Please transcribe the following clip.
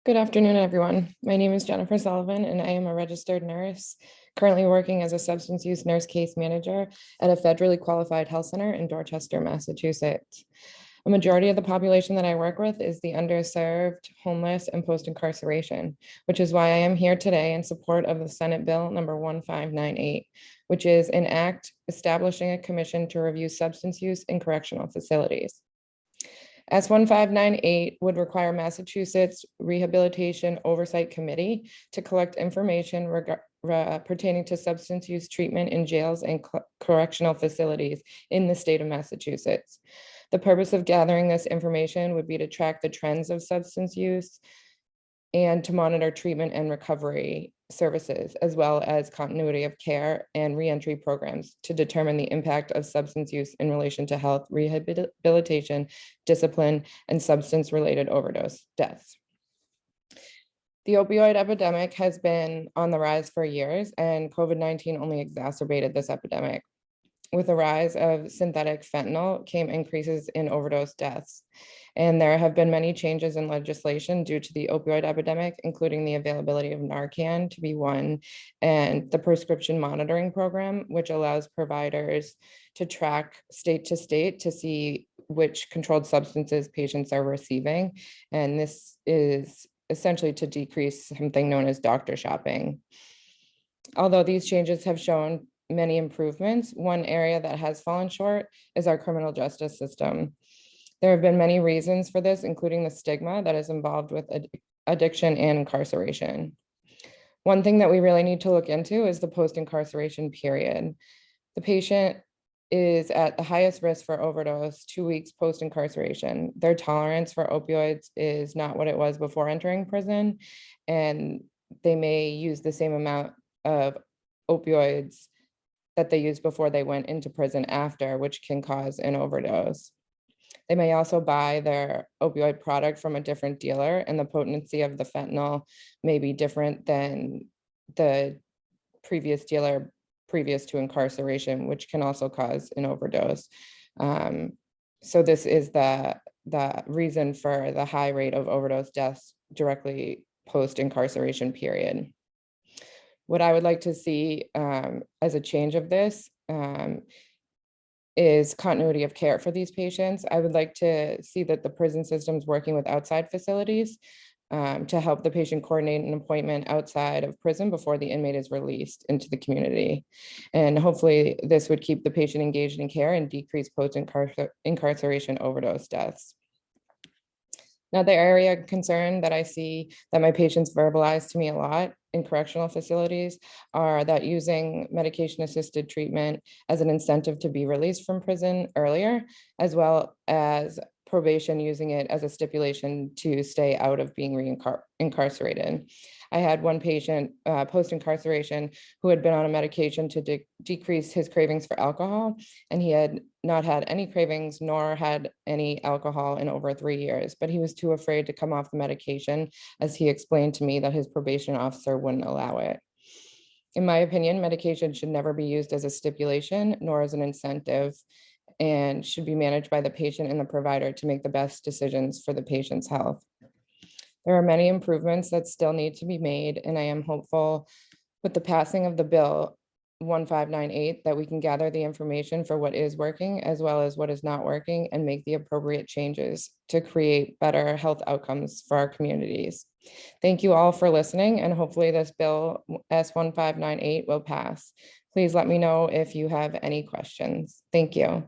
Good afternoon, everyone. My name is Jennifer Sullivan, and I am a registered nurse, currently working as a substance use nurse case manager at a federally qualified health center in Dorchester, Massachusetts. A majority of the population that I work with is the underserved, homeless, and post-incarceration, which is why I am here today in support of the Senate Bill number 1598, which is an act establishing a commission to review substance use in correctional facilities. S1598 would require Massachusetts Rehabilitation Oversight Committee to collect information pertaining to substance use treatment in jails and correctional facilities in the state of Massachusetts. The purpose of gathering this information would be to track the trends of substance use and to monitor treatment and recovery services, as well as continuity of care and reentry programs to determine the impact of substance use in relation to health, rehabilitation, discipline, and substance-related overdose deaths. The opioid epidemic has been on the rise for years, and COVID-19 only exacerbated this epidemic. With the rise of synthetic fentanyl came increases in overdose deaths. And there have been many changes in legislation due to the opioid epidemic, including the availability of Narcan to be one, and the prescription monitoring program, which allows providers to track state to state to see which controlled substances patients are receiving. And this is essentially to decrease something known as doctor shopping. Although these changes have shown many improvements, one area that has fallen short is our criminal justice system. There have been many reasons for this, including the stigma that is involved with addiction and incarceration. One thing that we really need to look into is the post-incarceration period. The patient is at the highest risk for overdose 2 weeks post-incarceration. Their tolerance for opioids is not what it was before entering prison, and they may use the same amount of opioids that they used before they went into prison after, which can cause an overdose. They may also buy their opioid product from a different dealer, and the potency of the fentanyl may be different than the previous dealer previous to incarceration, which can also cause an overdose. So this is the reason for the high rate of overdose deaths directly post-incarceration period. What I would like to see as a change of this is continuity of care for these patients. I would like to see that the prison system's working with outside facilities to help the patient coordinate an appointment outside of prison before the inmate is released into the community. And hopefully this would keep the patient engaged in care and decrease post-incarceration overdose deaths. Another area of concern that I see that my patients verbalize to me a lot in correctional facilities are that using medication-assisted treatment as an incentive to be released from prison earlier, as well as probation using it as a stipulation to stay out of being incarcerated. I had one patient post-incarceration who had been on a medication to decrease his cravings for alcohol, and he had not had any cravings nor had any alcohol in over 3 years, but he was too afraid to come off the medication, as he explained to me that his probation officer wouldn't allow it. In my opinion, medication should never be used as a stipulation nor as an incentive, and should be managed by the patient and the provider to make the best decisions for the patient's health. There are many improvements that still need to be made, and I am hopeful with the passing of the bill 1598 that we can gather the information for what is working as well as what is not working and make the appropriate changes to create better health outcomes for our communities. Thank you all for listening, and hopefully this bill S1598 will pass. Please let me know if you have any questions. Thank you.